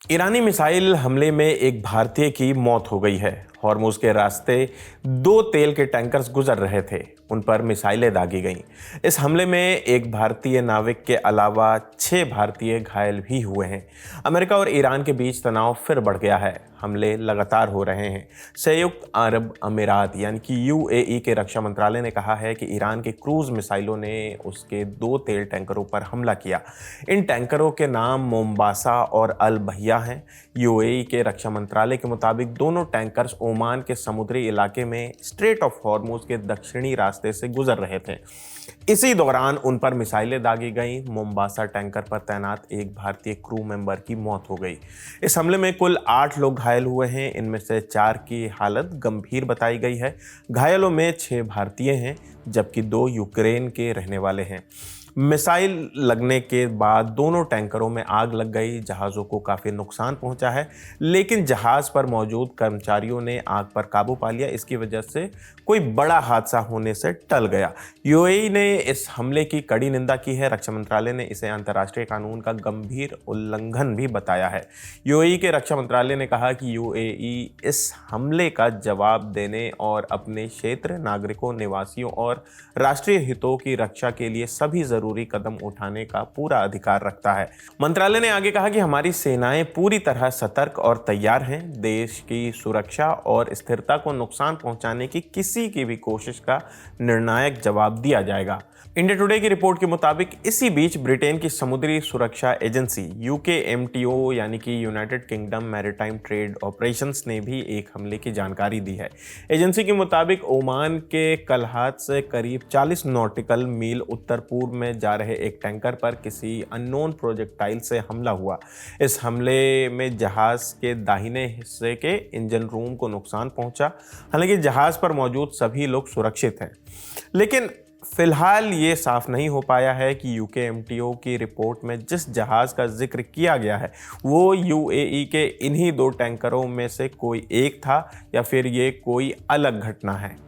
ईरानी missile हमले में एक भारतीय की मौत हो गई है। हॉर्मुज के रास्ते 2 तेल के टैंकर्स गुजर रहे थे, उन पर मिसाइलें दागी गईं। इस हमले में एक भारतीय नाविक के अलावा 6 भारतीय घायल भी हुए हैं। अमेरिका और ईरान के बीच तनाव फिर बढ़ गया है। हमले लगातार हो रहे हैं। संयुक्त अरब अमीरात यानी कि यूएई के रक्षा मंत्रालय ने कहा है कि ईरान के क्रूज मिसाइलों ने उसके 2 तेल टैंकरों पर हमला किया। इन टैंकरों के नाम मोम्बासा और अल बहिया हैं। यूएई के रक्षा मंत्रालय के मुताबिक दोनों टैंकर्स ओमान के समुद्री इलाके में स्ट्रेट ऑफ हॉर्मुज के दक्षिणी रास्ते से गुजर रहे थे। इसी दौरान उन पर मिसाइलें दागी गईं। मोम्बासा टैंकर पर तैनात एक भारतीय क्रू मेंबर की मौत हो गई। इस हमले में कुल 8 लोग घायल हुए हैं। इनमें से 4 की हालत गंभीर बताई गई है। घायलों में 6 भारतीय हैं, जबकि 2 यूक्रेन के रहने वाले हैं। मिसाइल लगने के बाद दोनों टैंकरों में आग लग गई। जहाज़ों को काफ़ी नुकसान पहुंचा है, लेकिन जहाज़ पर मौजूद कर्मचारियों ने आग पर काबू पा लिया। इसकी वजह से कोई बड़ा हादसा होने से टल गया। यूएई ने इस हमले की कड़ी निंदा की है। रक्षा मंत्रालय ने इसे अंतर्राष्ट्रीय कानून का गंभीर उल्लंघन भी बताया है। यूएई के रक्षा मंत्रालय ने कहा कि यूएई इस हमले का जवाब देने और अपने क्षेत्र, नागरिकों, निवासियों और राष्ट्रीय हितों की रक्षा के लिए सभी जरूरी कदम उठाने का पूरा अधिकार रखता है। मंत्रालय ने आगे कहा कि हमारी सेनाएं पूरी तरह सतर्क और तैयार हैं। देश की सुरक्षा और स्थिरता को नुकसान पहुंचाने की किसी की भी कोशिश का निर्णायक जवाब दिया जाएगा। इंडिया टुडे की रिपोर्ट के मुताबिक इसी बीच ब्रिटेन की समुद्री सुरक्षा एजेंसी यूकेएमटीओ यानी कि United kingdom maritime trade operations ने भी एक हमले की जानकारी दी है। एजेंसी के मुताबिक ओमान के कलहात से करीब 40 नॉटिकल मील उत्तर पूर्व में जा रहे एक टैंकर पर किसी अननोन प्रोजेक्टाइल से हमला हुआ। इस हमले में जहाज के दाहिने हिस्से के इंजन रूम को नुकसान पहुंचा। हालांकि जहाज पर मौजूद सभी लोग सुरक्षित हैं, लेकिन फिलहाल ये साफ नहीं हो पाया है कि यूकेएमटीओ की रिपोर्ट में जिस जहाज का जिक्र किया गया है वो यूएई के इन्हीं 2 टैंकरों में से कोई एक था या फिर ये कोई अलग घटना है।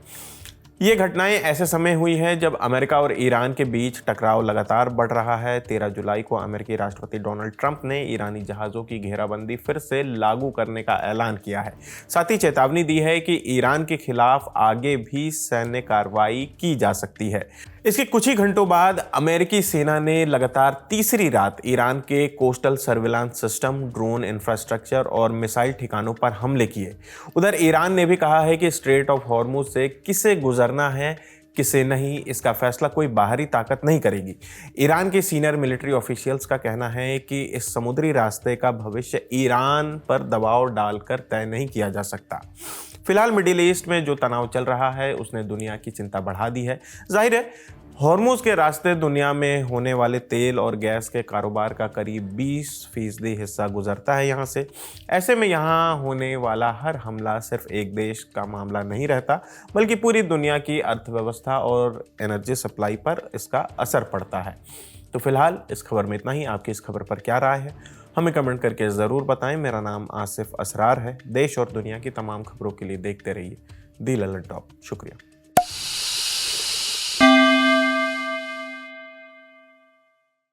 ये घटनाएं ऐसे समय हुई है जब अमेरिका और ईरान के बीच टकराव लगातार बढ़ रहा है। 13 जुलाई को अमेरिकी राष्ट्रपति डोनाल्ड ट्रंप ने ईरानी जहाज़ों की घेराबंदी फिर से लागू करने का ऐलान किया है। साथ ही चेतावनी दी है कि ईरान के खिलाफ आगे भी सैन्य कार्रवाई की जा सकती है। इसके कुछ ही घंटों बाद अमेरिकी सेना ने लगातार तीसरी रात ईरान के coastal surveillance system, drone infrastructure और मिसाइल ठिकानों पर हमले किए। उधर ईरान ने भी कहा है कि स्ट्रेट ऑफ हॉर्मुज से किसे गुजरना है, किसे नहीं, इसका फैसला कोई बाहरी ताकत नहीं करेगी। ईरान के सीनियर मिलिट्री ऑफिशियल्स का कहना है कि इस समुद्री रास्ते का भविष्य ईरान पर दबाव डालकर तय नहीं किया जा सकता। फिलहाल मिडिल ईस्ट में जो तनाव चल रहा है उसने दुनिया की चिंता बढ़ा दी है। जाहिर है, हॉर्मुज के रास्ते दुनिया में होने वाले तेल और गैस के कारोबार का करीब 20% हिस्सा गुजरता है यहाँ से। ऐसे में यहाँ होने वाला हर हमला सिर्फ एक देश का मामला नहीं रहता, बल्कि पूरी दुनिया की अर्थव्यवस्था और एनर्जी सप्लाई पर इसका असर पड़ता है। तो फिलहाल इस खबर में इतना ही। आपकी इस खबर पर क्या राय है, हमें कमेंट करके ज़रूर बताएं। मेरा नाम आसिफ असरार है। देश और दुनिया की तमाम खबरों के लिए देखते रहिए दी ललन टॉप। शुक्रिया।